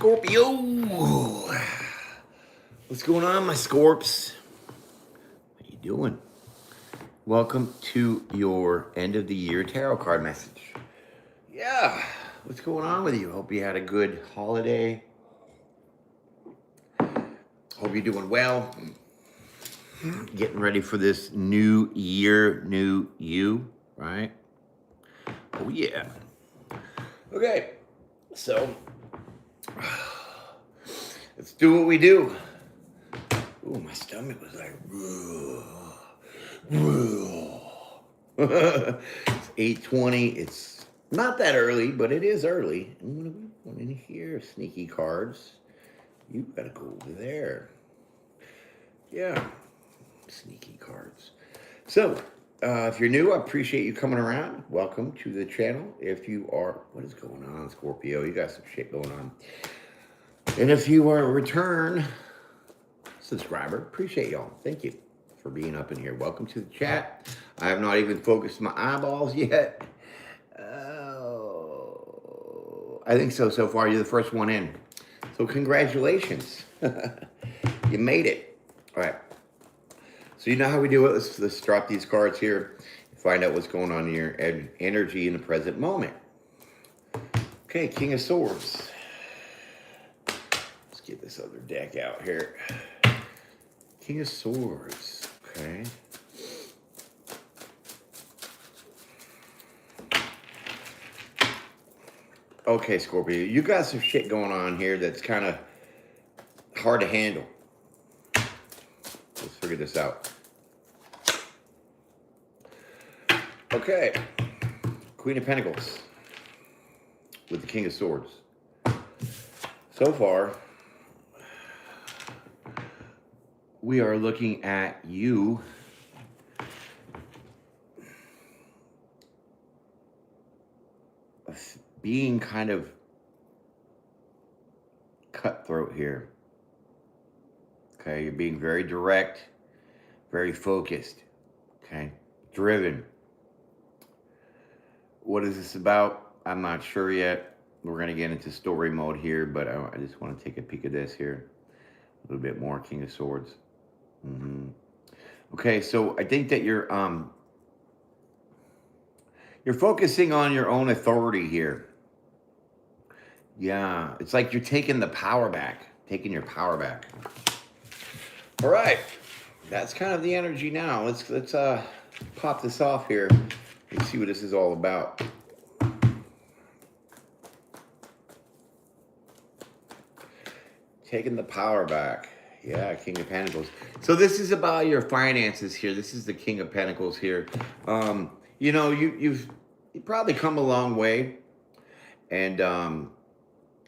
Scorpio. What's going on, my Scorps? How you doing? Welcome to your end of the year tarot card message. Yeah, what's going on with you? Hope you had a good holiday. Hope you're doing well. Getting ready for this new year, new you, right? Oh yeah. Okay, so let's do what we do. Ooh, my stomach was like, it's 8:20. It's not that early, but it is early. And what are we doing in here? Sneaky cards. You gotta go over there. Yeah, sneaky cards. So, if you're new, I appreciate you coming around. Welcome to the channel. If you are, what is going on, Scorpio? You got some shit going on. And if you are a return subscriber, appreciate y'all. Thank you for being up in here. Welcome to the chat. I have not even focused my eyeballs yet. Oh, I think so. So far, you're the first one in. So congratulations. You made it. All right. So you know how we do it. Let's drop these cards here and find out what's going on in your energy in the present moment. Okay, King of Swords. Let's get this other deck out here. King of Swords. Okay. Okay, Scorpio, you got some shit going on here that's kind of hard to handle. Let's figure this out. Okay, Queen of Pentacles with the King of Swords. So far, we are looking at you being kind of cutthroat here. Okay, you're being very direct, very focused, okay, driven. What is this about? I'm not sure yet. We're going to get into story mode here, but I just want to take a peek at this here. A little bit more King of Swords. Okay, so I think that you're focusing on your own authority here. Yeah, it's like you're taking the power back, taking your power back. All right, that's kind of the energy now. Let's pop this off here and see what this is all about. Taking the power back. Yeah, King of Pentacles. So this is about your finances here. This is the King of Pentacles here. You know, you've probably come a long way, and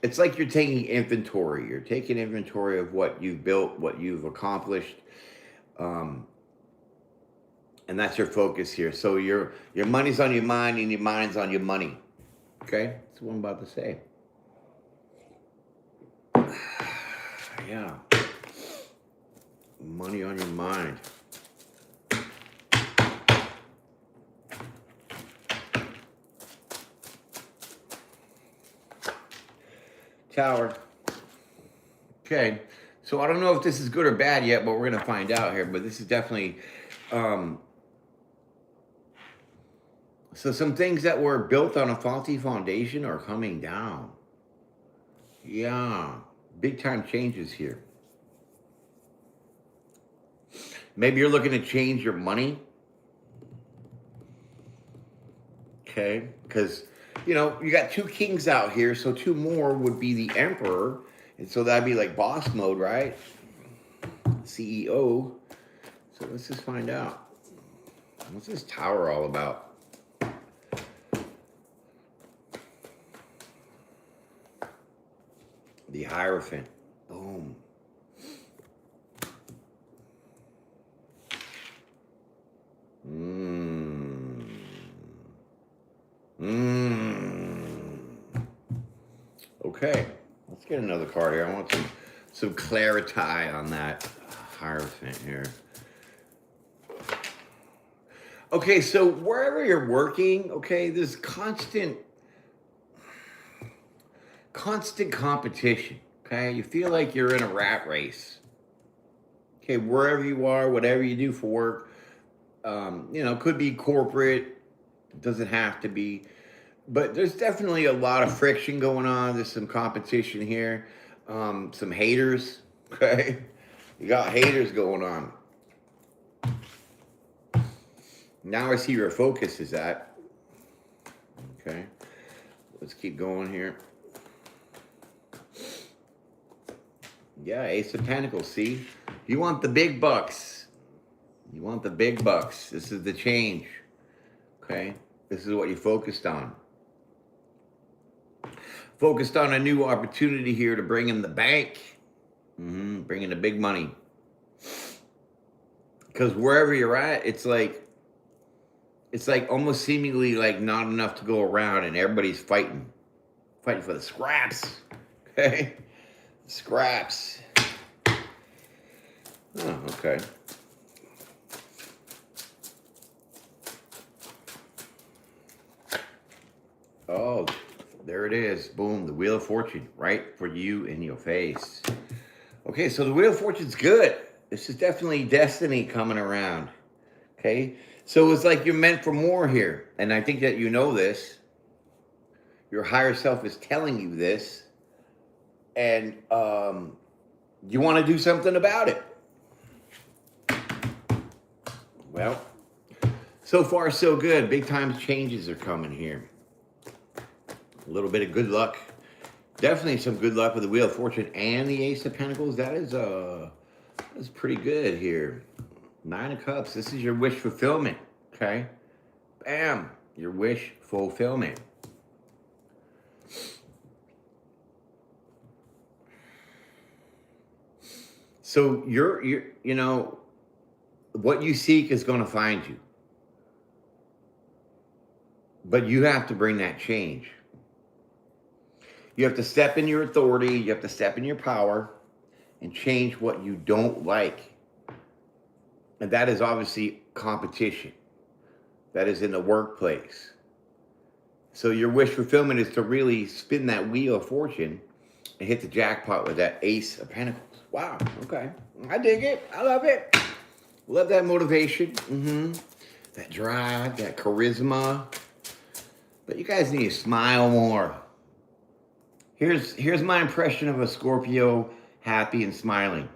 it's like you're taking inventory. You're taking inventory of what you've built, what you've accomplished, and that's your focus here. So your money's on your mind, and your mind's on your money. Okay, that's what I'm about to say. Yeah. Money on your mind. Tower. Okay, so I don't know if this is good or bad yet, but we're going to find out here. But this is definitely... so some things that were built on a faulty foundation are coming down. Yeah, big time changes here. Maybe you're looking to change your money. Okay, because, you know, you got two kings out here, so two more would be the Emperor. And so that'd be like boss mode, right? CEO. So let's just find out. What's this Tower all about? The Hierophant. Boom. Okay, let's get another card here. I want some clarity on that Hierophant here. Okay, so wherever you're working, okay, there's constant competition. Okay, you feel like you're in a rat race. Okay, wherever you are, whatever you do for work, you know, could be corporate, doesn't have to be, but there's definitely a lot of friction going on. There's some competition here, some haters. Okay, you got haters going on. Now I see your focus is at. Okay, let's keep going here. Yeah, Ace of Pentacles. See, you want the big bucks. You want the big bucks. This is the change. Okay, this is what you focused on. Focused on a new opportunity here to bring in the bank. Bring in the big money. Because wherever you're at, it's like almost seemingly like not enough to go around, and everybody's fighting for the scraps. Okay, scraps. Oh, okay. Oh, there it is. Boom, the Wheel of Fortune, right for you in your face. Okay, so the Wheel of Fortune's good. This is definitely destiny coming around. Okay, so it's like you're meant for more here. And I think that you know this. Your higher self is telling you this. And you want to do something about it. Well, so far so good. Big time changes are coming here. A little bit of good luck. Definitely some good luck with the Wheel of Fortune and the Ace of Pentacles. That's pretty good here. 9 of Cups. This is your wish fulfillment. Okay. Bam. Your wish fulfillment. So you know, what you seek is going to find you. But you have to bring that change. You have to step in your authority. You have to step in your power and change what you don't like. And that is obviously competition. That is in the workplace. So your wish fulfillment is to really spin that Wheel of Fortune and hit the jackpot with that Ace of Pentacles. Wow, okay. I dig it. I love it. Love that motivation. That drive, that charisma. But you guys need to smile more. Here's my impression of a Scorpio happy and smiling.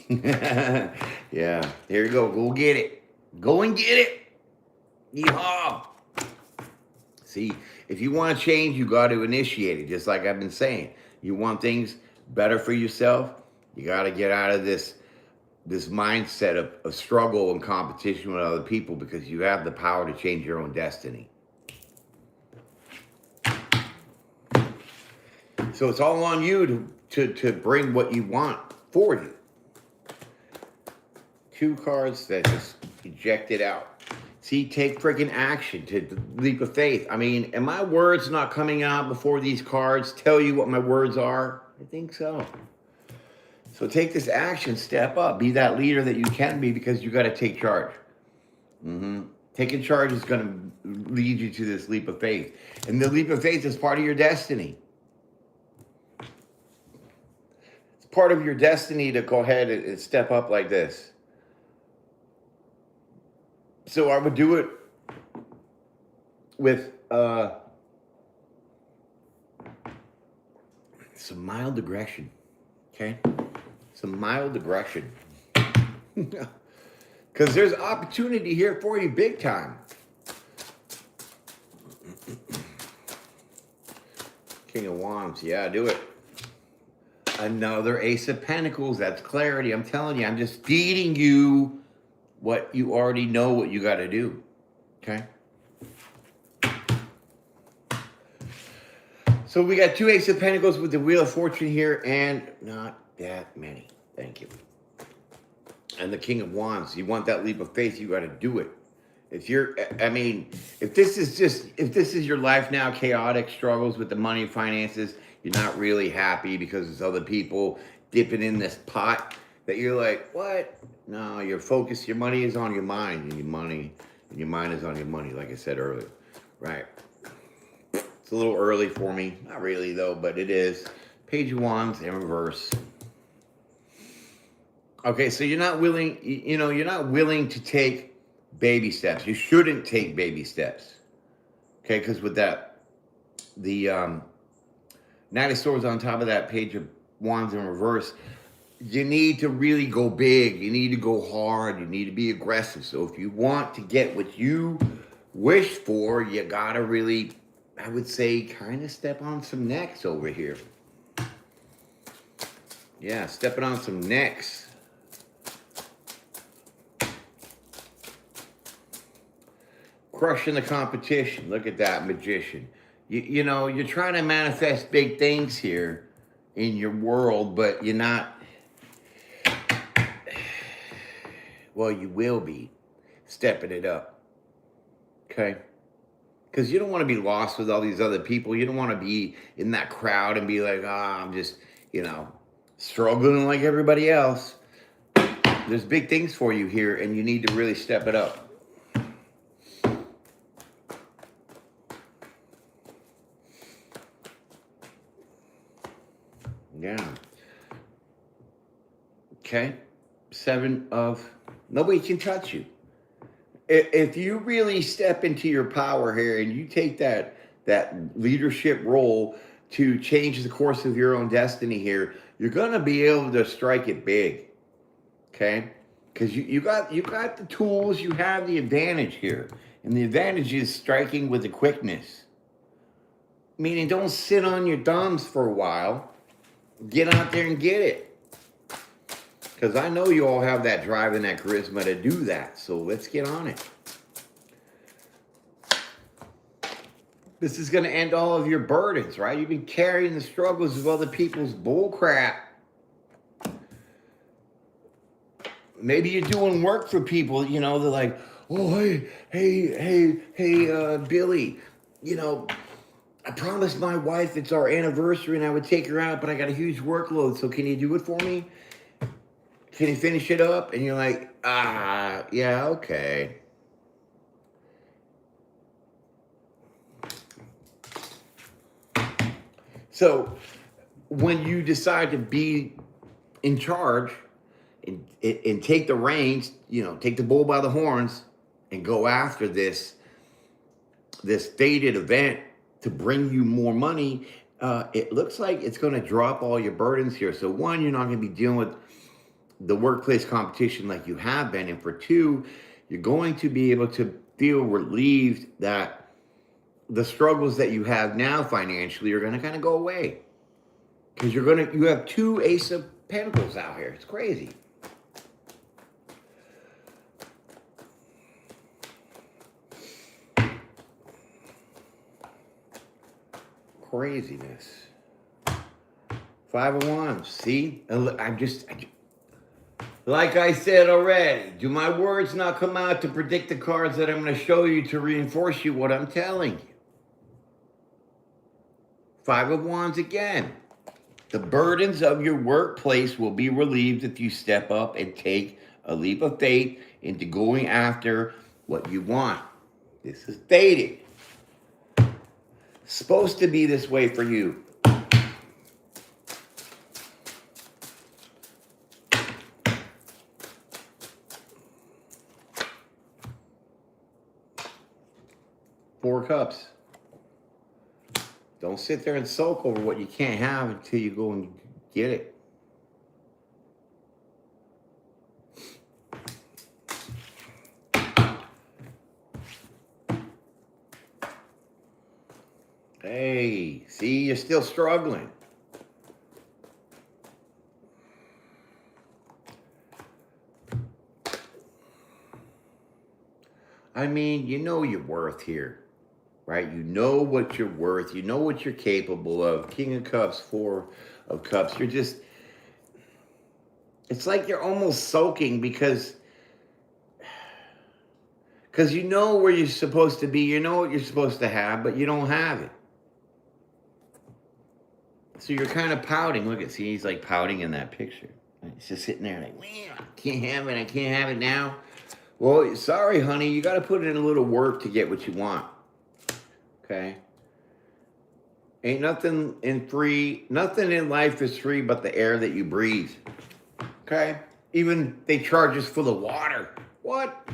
Yeah, here you go. Go get it. Go and get it. Yeehaw. See, if you want to change, you got to initiate it, just like I've been saying. You want things better for yourself, you got to get out of this mindset of struggle and competition with other people, because you have the power to change your own destiny. So it's all on you to bring what you want for you. 2 cards that just ejected out. See, take freaking action, to leap of faith. I mean, am my words not coming out before these cards tell you what my words are? I think so. So take this action, step up, be that leader that you can be, because you got to take charge. Taking charge is going to lead you to this leap of faith. And the leap of faith is part of your destiny. It's part of your destiny to go ahead and step up like this. So I would do it with some mild aggression, okay? Some mild aggression. Because there's opportunity here for you big time. King of Wands, yeah, do it. Another Ace of Pentacles, that's clarity. I'm telling you, I'm just feeding you what you already know what you got to do, okay? So we got 2 Ace of Pentacles with the Wheel of Fortune here, and not that many. Thank you. And the King of Wands. You want that leap of faith, you got to do it. If you're, I mean, if this is your life now, chaotic struggles with the money, finances, you're not really happy because there's other people dipping in this pot that you're like, what? No, your focus, your money is on your mind, and your mind is on your money, like I said earlier, right? It's a little early for me. Not really, though, but it is. Page of Wands in reverse. Okay, so you're not willing, you're not willing to take baby steps. You shouldn't take baby steps. Okay, because with that, the Knight of Swords on top of that Page of Wands in reverse, you need to really go big. You need to go hard. You need to be aggressive. So if you want to get what you wish for, you gotta really, I would say, kind of step on some necks over here. Yeah, stepping on some necks. Crushing the competition. Look at that, Magician. You know, you're trying to manifest big things here in your world, but you're not. Well, you will be stepping it up. Okay? Because you don't want to be lost with all these other people. You don't want to be in that crowd and be like, I'm just, struggling like everybody else. There's big things for you here, and you need to really step it up. Yeah. Okay. Nobody can touch you. If you really step into your power here and you take that leadership role to change the course of your own destiny here, you're gonna be able to strike it big. Okay? Because you got the tools, you have the advantage here. And the advantage is striking with the quickness. Meaning don't sit on your thumbs for a while. Get out there and get it. Because I know you all have that drive and that charisma to do that. So let's get on it. This is going to end all of your burdens, right? You've been carrying the struggles of other people's bull crap. Maybe you're doing work for people, they're like, oh, hey, Billy, I promised my wife it's our anniversary and I would take her out, but I got a huge workload, so can you do it for me? Can you finish it up? And you're like, yeah, okay. So when you decide to be in charge and take the reins, take the bull by the horns and go after this stated event to bring you more money, it looks like it's going to drop all your burdens here. So one, you're not going to be dealing with the workplace competition like you have been. And for two, you're going to be able to feel relieved that the struggles that you have now financially are going to kind of go away. Because you have two Ace of Pentacles out here. It's crazy. Craziness. Five of Wands. See? Like I said already, do my words not come out to predict the cards that I'm going to show you to reinforce you what I'm telling you? Five of Wands again. The burdens of your workplace will be relieved if you step up and take a leap of faith into going after what you want. This is fated. Supposed to be this way for you. Four of Cups. Don't sit there and sulk over what you can't have until you go and get it. Hey, see, you're still struggling. I mean, you know your worth here. Right? You know what you're worth. You know what you're capable of. King of Cups, Four of Cups. It's like you're almost sulking because you know where you're supposed to be. You know what you're supposed to have, but you don't have it. So you're kind of pouting. Look see, he's like pouting in that picture. He's just sitting there like, man, I can't have it. I can't have it now. Well, sorry, honey. You got to put in a little work to get what you want. Okay. Ain't nothing nothing in life is free but the air that you breathe. Okay? Even they charge us for the water. What?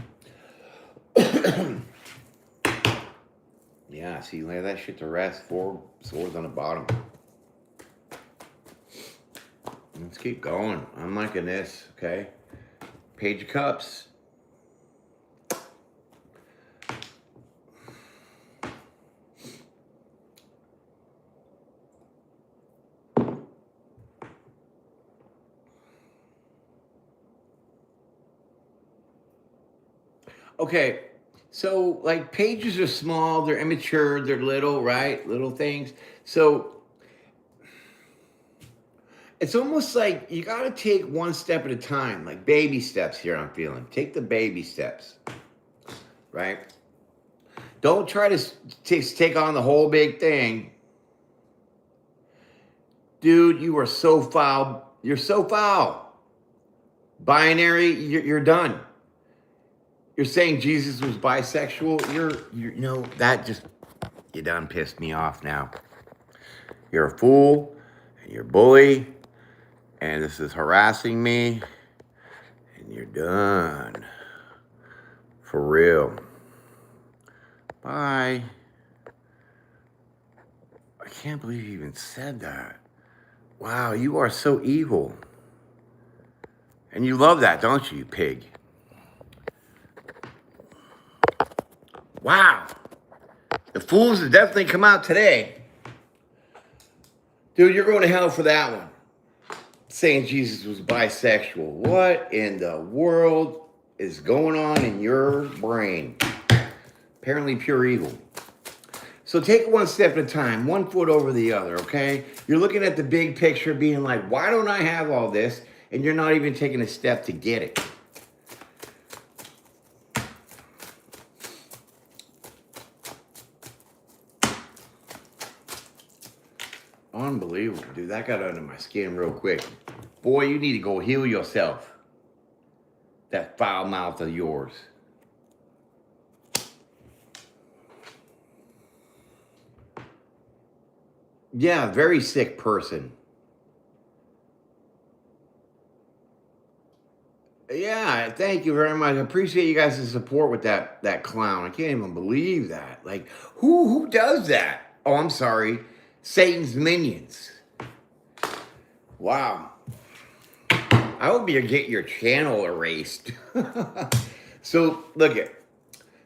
Yeah, see, lay that shit to rest. 4 swords on the bottom. Let's keep going. I'm liking this, okay? Page of Cups. Okay, so like pages are small, they're immature, they're little, right? Little things. So it's almost like you got to take one step at a time, like baby steps here. I'm feeling. Take the baby steps, right? Don't try to take on the whole big thing. Dude, you are so foul. You're so foul. Binary, you're done. You're saying Jesus was bisexual. You know, that just, you done pissed me off now. You're a fool, and you're a bully, and this is harassing me, and you're done. For real. Bye. I can't believe you even said that. Wow, you are so evil. And you love that, don't you pig? Wow. The fools have definitely come out today. Dude, you're going to hell for that one. Saying Jesus was bisexual. What in the world is going on in your brain? Apparently pure evil. So take it one step at a time, 1 foot over the other, okay? You're looking at the big picture being like, why don't I have all this? And you're not even taking a step to get it. Unbelievable, dude. That got under my skin real quick. Boy, you need to go heal yourself. That foul mouth of yours. Yeah, very sick person. Yeah, thank you very much. I appreciate you guys' support with that clown. I can't even believe that. Like, who does that? Oh, I'm sorry. Satan's minions. Wow. I hope you get your channel erased. So, look at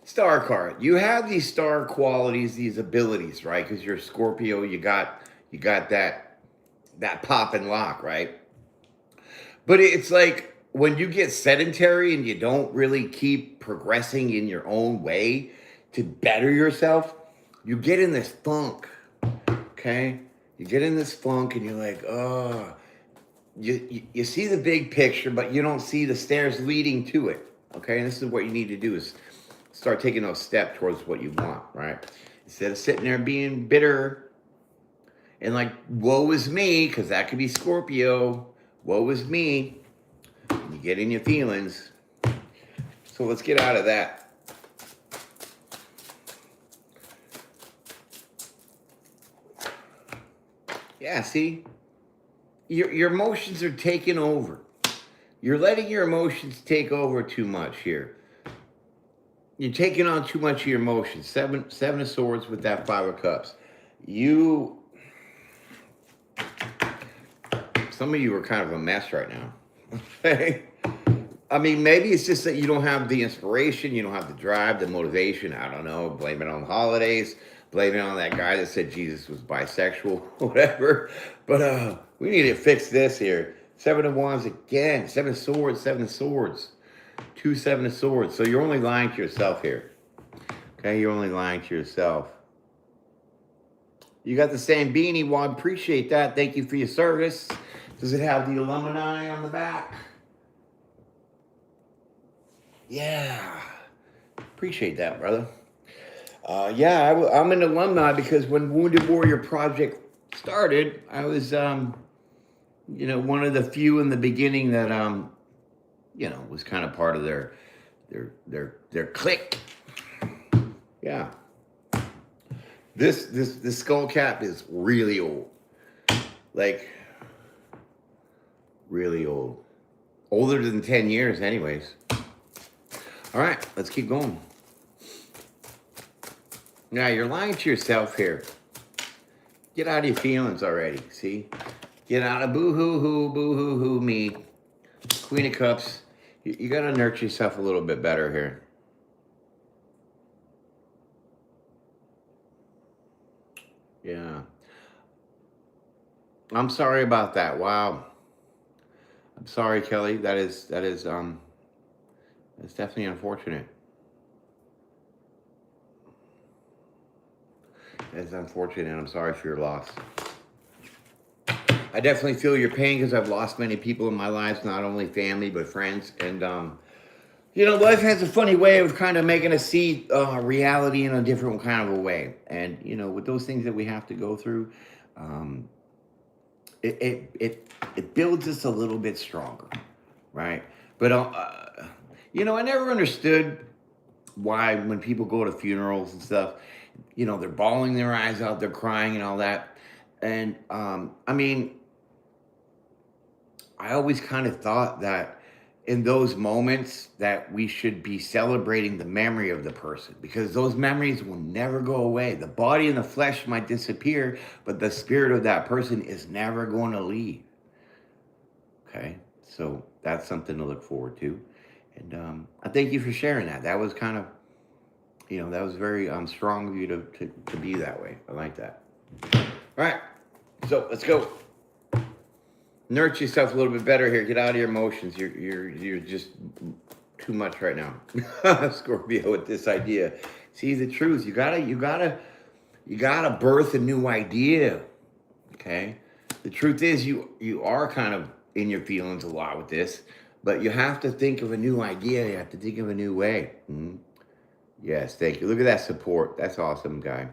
star card. You have these star qualities, these abilities, right? Because you're Scorpio, you got that pop and lock, right? But it's like when you get sedentary and you don't really keep progressing in your own way to better yourself, you get in this funk, okay? You get in this funk and you're like, oh, you see the big picture, but you don't see the stairs leading to it, okay? And this is what you need to do is start taking those steps towards what you want, right? Instead of sitting there being bitter and like, woe is me, because that could be Scorpio. Woe is me. You get in your feelings. So let's get out of that. Yeah, see? Your emotions are taking over. You're letting your emotions take over too much here. You're taking on too much of your emotions. Seven of Swords with that 5 of Cups. Some of you are kind of a mess right now. Okay? I mean, maybe it's just that you don't have the inspiration, you don't have the drive, the motivation. I don't know. Blame it on the holidays. Blame it on that guy that said Jesus was bisexual, whatever. But we need to fix this here. 7 of Wands again. 7 of Swords, 7 of Swords. 2 7 of Swords. So you're only lying to yourself here. Okay, you're only lying to yourself. You got the same beanie. Well, I appreciate that. Thank you for your service. Does it have the alumni on the back? Yeah. Appreciate that, brother. Yeah, I'm an alumni because when Wounded Warrior Project started, I was, one of the few in the beginning that, was kind of part of their clique. Yeah. This skull cap is really old. Like, really old. Older than 10 years, anyways. All right, let's keep going. Now, you're lying to yourself here. Get out of your feelings already, see? Get out of boo-hoo-hoo, me. Queen of Cups. You got to nurture yourself a little bit better here. Yeah. I'm sorry about that. Wow. I'm sorry, Kelly. That's definitely unfortunate. It's unfortunate. I'm sorry for your loss. I definitely feel your pain because I've lost many people in my lives, not only family, but friends. And, life has a funny way of kind of making us see reality in a different kind of a way. And, with those things that we have to go through, it builds us a little bit stronger, right? But, I never understood why when people go to funerals and stuff, they're bawling their eyes out, they're crying and all that. And, I always kind of thought that in those moments that we should be celebrating the memory of the person because those memories will never go away. The body and the flesh might disappear, but the spirit of that person is never going to leave. Okay, so that's something to look forward to. And I thank you for sharing that. That was kind of, that was very strong of you to be that way. I like that. All right, so let's go. Nurture yourself a little bit better here. Get out of your emotions. You're just too much right now, Scorpio. With this idea, see the truth. You gotta birth a new idea. Okay, the truth is you are kind of in your feelings a lot with this, but you have to think of a new idea. You have to think of a new way. Mm-hmm. Yes, thank you. Look at that support. That's awesome, guy.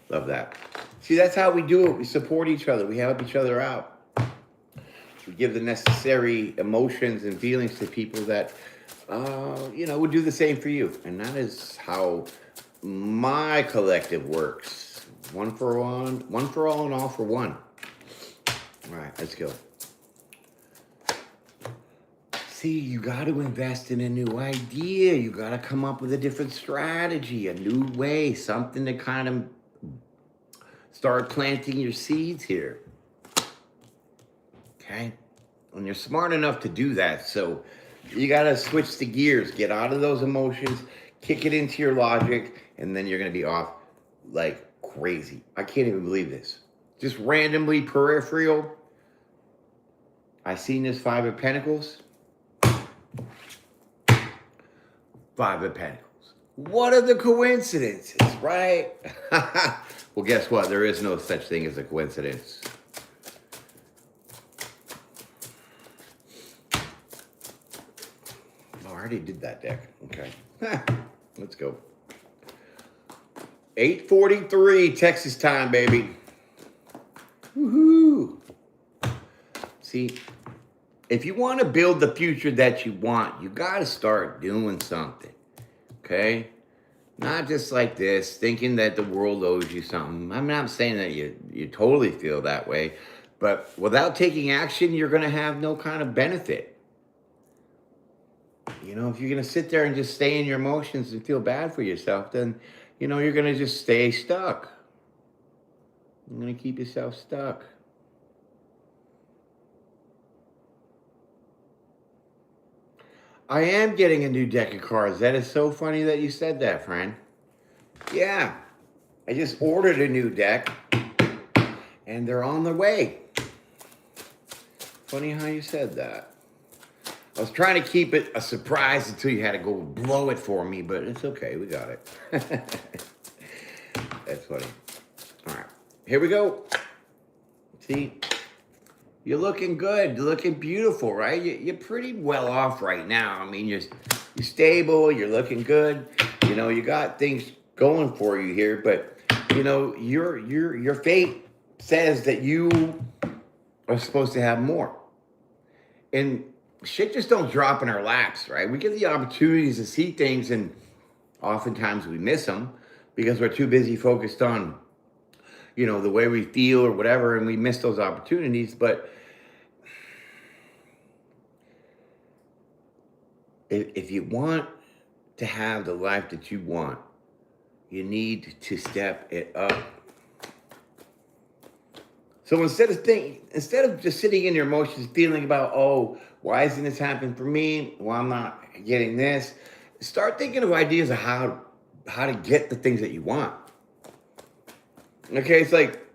Love that. See, that's how we do it. We support each other. We help each other out. We give the necessary emotions and feelings to people that, would do the same for you. And that is how my collective works. One for all, and all for one. All right, let's go. See, you got to invest in a new idea. You got to come up with a different strategy, a new way, something to kind of start planting your seeds here. Okay? And you're smart enough to do that. So you got to switch the gears, get out of those emotions, kick it into your logic, and then you're going to be off like crazy. I can't even believe this. Just randomly peripheral. I seen this Five of Pentacles. Five of Pentacles. What are the coincidences, right? Well, guess what? There is no such thing as a coincidence. Oh, I already did that deck. Okay. Let's go. 8:43 Texas time, baby. Woohoo. See, if you want to build the future that you want, you got to start doing something. Okay? Not just like this, thinking that the world owes you something. I'm not saying that you totally feel that way, but without taking action, you're going to have no kind of benefit. If you're going to sit there and just stay in your emotions and feel bad for yourself, then, you're going to just stay stuck. You're going to keep yourself stuck. I am getting a new deck of cards. That is so funny that you said that, friend. Yeah, I just ordered a new deck, and they're on their way. Funny how you said that. I was trying to keep it a surprise until you had to go blow it for me, but it's okay. We got it. That's funny. All right, here we go. See? You're looking good. You're looking beautiful, right? You're pretty well off right now. I mean, you're stable. You're looking good. You got things going for you here, but your fate says that you are supposed to have more. And shit just don't drop in our laps, right? We get the opportunities to see things, and oftentimes we miss them. because we're too busy focused on, the way we feel or whatever, and we miss those opportunities. But if you want to have the life that you want, you need to step it up. So instead of just sitting in your emotions, feeling about, oh, why isn't this happening for me? Well, I'm not getting this. Start thinking of ideas of how to get the things that you want. Okay, it's like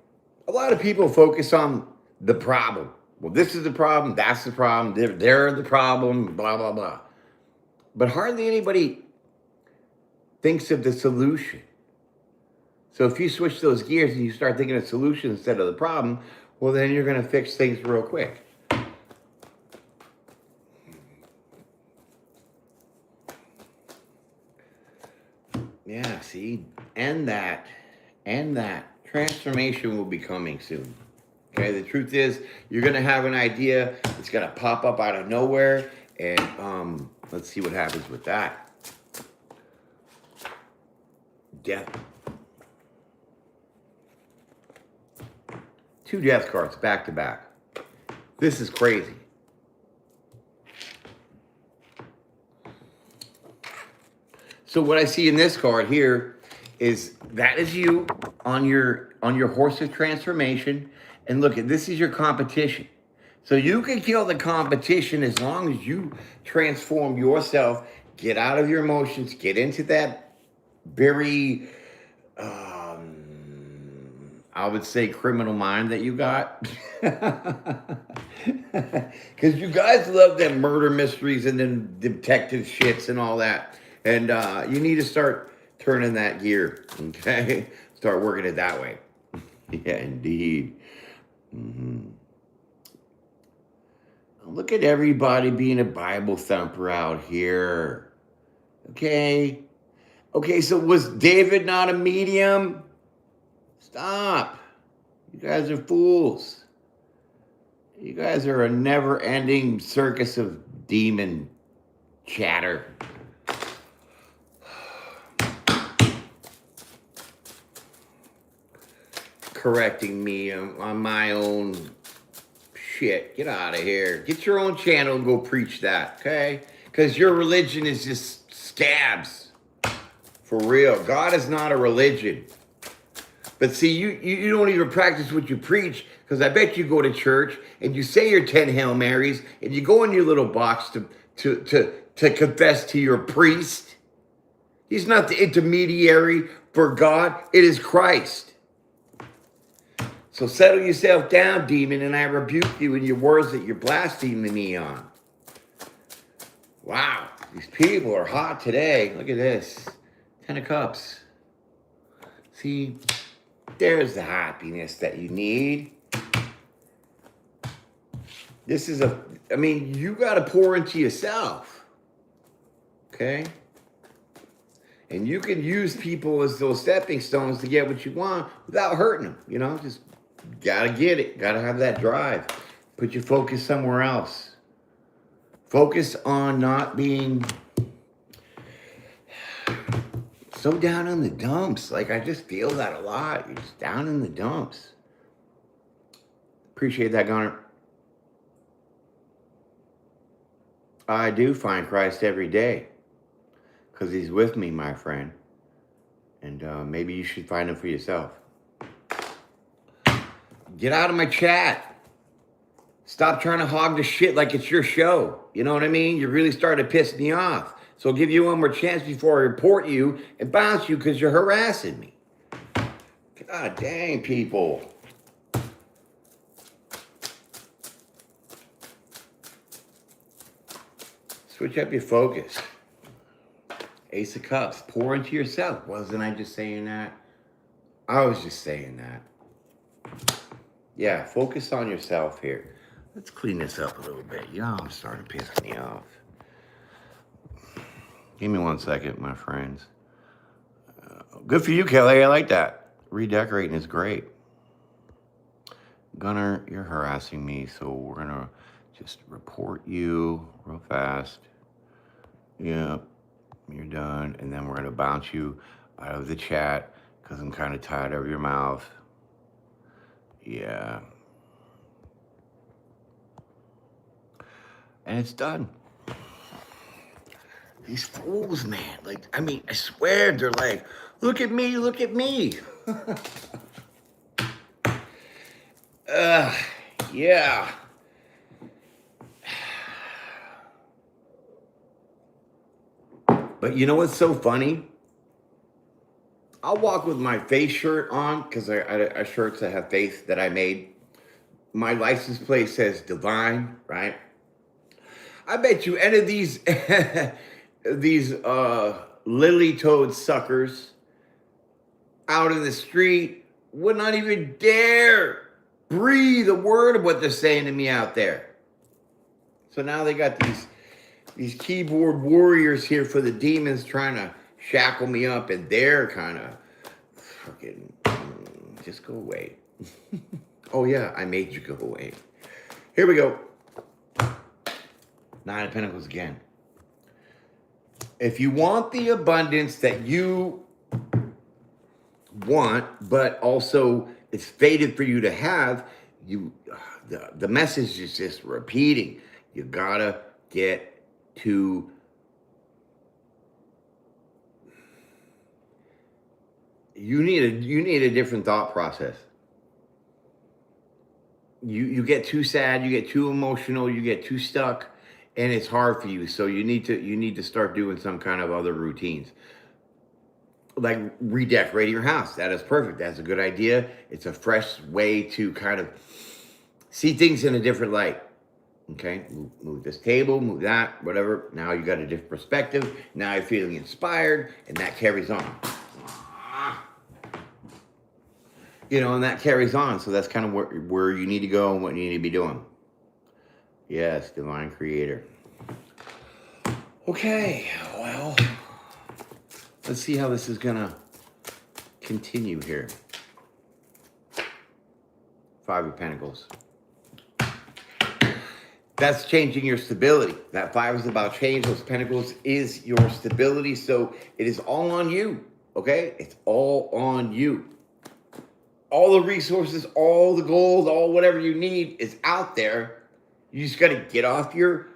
a lot of people focus on the problem. Well, this is the problem, that's the problem, they're the problem, blah, blah, blah. But hardly anybody thinks of the solution. So if you switch those gears and you start thinking of solutions instead of the problem, well, then you're going to fix things real quick. Yeah, see, and that transformation will be coming soon. Okay, the truth is, you're going to have an idea. It's going to pop up out of nowhere, and let's see what happens with that. Death. 2 death cards back to back. This is crazy. So what I see in this card here is that is you on your horse of transformation. And look, this is your competition. So you can kill the competition as long as you transform yourself, get out of your emotions, get into that very, I would say, criminal mind that you got. Because you guys love them murder mysteries and then detective shits and all that. And you need to start turning that gear, okay? Start working it that way. Yeah, indeed. Mm-hmm. Look at everybody being a Bible thumper out here. Okay? Okay, so was David not a medium? Stop. You guys are fools. You guys are a never-ending circus of demon chatter. Correcting me on my own shit. Get out of here. Get your own channel and go preach that, okay? Because your religion is just scabs. For real. God is not a religion. But see, you don't even practice what you preach, because I bet you go to church and you say your 10 Hail Marys and you go in your little box to confess to your priest. He's not the intermediary for God. It is Christ. So settle yourself down, demon, and I rebuke you in your words that you're blaspheming me on. Wow, these people are hot today. Look at this. 10 of Cups. See, there's the happiness that you need. This is you got to pour into yourself. Okay? And you can use people as those stepping stones to get what you want without hurting them. Just gotta get it. Gotta have that drive. Put your focus somewhere else. Focus on not being so down in the dumps. Like, I just feel that a lot. You're just down in the dumps. Appreciate that, Gunner. I do find Christ every day because he's with me, my friend. And maybe you should find him for yourself. Get out of my chat. Stop trying to hog the shit like it's your show. You know what I mean? You really started to piss me off. So I'll give you one more chance before I report you and bounce you because you're harassing me. God dang, people. Switch up your focus. Ace of Cups. Pour into yourself. Wasn't I just saying that? I was just saying that. Yeah, focus on yourself here. Let's clean this up a little bit. I'm starting to piss me off. Give me 1 second, my friends. Good for you, Kelly. I like that. Redecorating is great. Gunner, you're harassing me, so we're going to just report you real fast. Yeah, you're done. And then we're going to bounce you out of the chat. because I'm kind of tired of your mouth. Yeah. And it's done. These fools, man. Like, I mean, I swear, they're like, look at me, look at me. Yeah. But you know what's so funny? I'll walk with my face shirt on because I shirts that have face that I made. My license plate says Divine, right? I bet you any of these these lily-toed suckers out in the street would not even dare breathe a word of what they're saying to me out there. So now they got these keyboard warriors here for the demons trying to shackle me up, and they're kind of fucking just go away. Oh yeah, I made you go away. Here we go. Nine of Pentacles again. If you want the abundance that you want, but also it's fated for you to have, the message is just repeating. You gotta get to you need a different thought process. You get too sad, you get too emotional, you get too stuck, and it's hard for you. So you need to start doing some kind of other routines. Like redecorating your house. That is perfect. That's a good idea. It's a fresh way to kind of see things in a different light. Okay, move this table, move that, whatever. Now you got a different perspective. Now you're feeling inspired, and that carries on. You know, and that carries on. So that's kind of where you need to go and what you need to be doing. Yes, Divine Creator. Okay, well, let's see how this is gonna continue here. Five of Pentacles. That's changing your stability. That five is about change. Those pentacles is your stability. So it is all on you, okay? It's all on you. All the resources, all the gold, all whatever you need is out there. You just got to get off your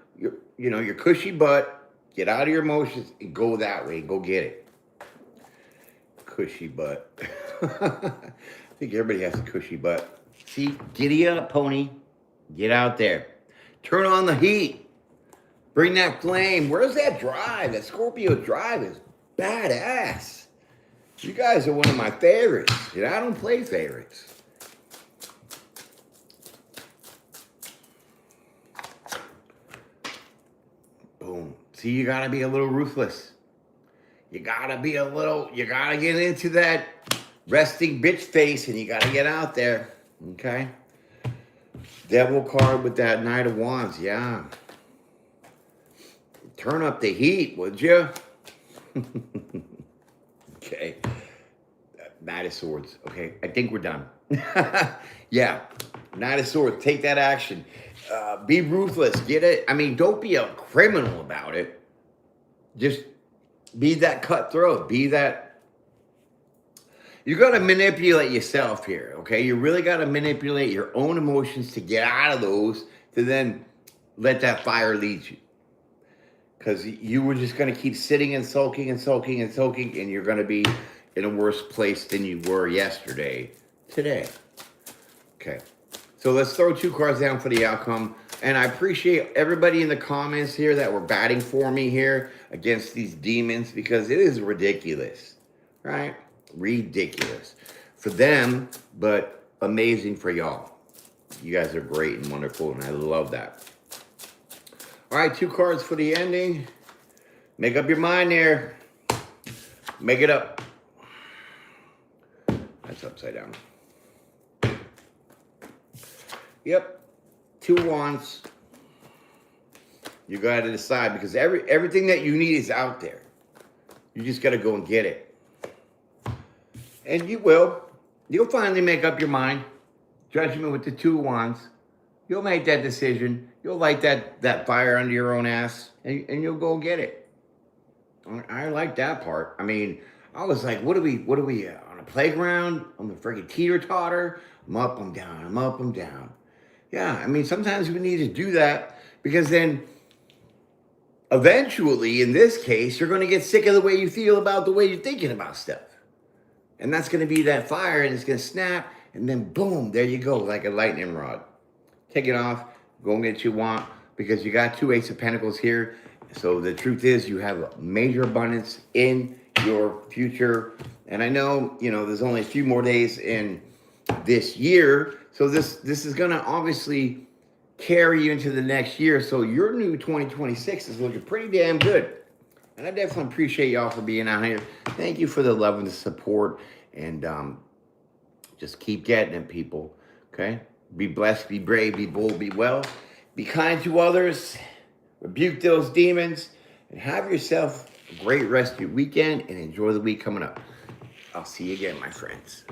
cushy butt, get out of your emotions, and go that way. Go get it. Cushy butt. I think everybody has a cushy butt. See, giddy up, pony. Get out there. Turn on the heat. Bring that flame. Where's that drive? That Scorpio drive is badass. You guys are one of my favorites. You know, I don't play favorites. Boom. See, you gotta be a little ruthless. You gotta get into that resting bitch face, and you gotta get out there. Okay? Devil card with that Knight of Wands, yeah. Turn up the heat, would you? Okay. Knight of Swords. Okay, I think we're done. Yeah, Knight of Swords. Take that action. Be ruthless. Get it. I mean, don't be a criminal about it. Just be that cutthroat. Be that. You got to manipulate yourself here, okay? You really got to manipulate your own emotions to get out of those, to then let that fire lead you. Because you were just going to keep sitting and sulking and sulking and sulking, and you're going to be in a worse place than you were yesterday, today. Okay. So let's throw two cards down for the outcome. And I appreciate everybody in the comments here that were batting for me here against these demons, because it is ridiculous, right? Ridiculous for them, but amazing for y'all. You guys are great and wonderful, and I love that. All right, two cards for the ending. Make up your mind there. Make it up. That's upside down. Yep. Two Wands. You got to decide, because everything that you need is out there. You just got to go and get it. And you will. You'll finally make up your mind. Judgment with the Two Wands. You'll make that decision. You'll light that fire under your own ass, and you'll go get it. I like that part. I mean, I was like, what are we on a playground. I'm a freaking teeter-totter. I'm up, I'm down, I'm up, I'm down. Yeah, I mean, sometimes we need to do that because then eventually, in this case, you're going to get sick of the way you feel about the way you're thinking about stuff. And that's going to be that fire, and it's going to snap, and then boom, there you go, like a lightning rod. Take it off, go and get what you want, because you got 2 Ace of Pentacles here. So the truth is, you have major abundance in your future. And I know, there's only a few more days in this year. So this is going to obviously carry you into the next year. So your new 2026 is looking pretty damn good. And I definitely appreciate y'all for being out here. Thank you for the love and the support. And just keep getting it, people. Okay? Be blessed, be brave, be bold, be well. Be kind to others. Rebuke those demons. And have yourself a great rest of your weekend. And enjoy the week coming up. I'll see you again, my friends.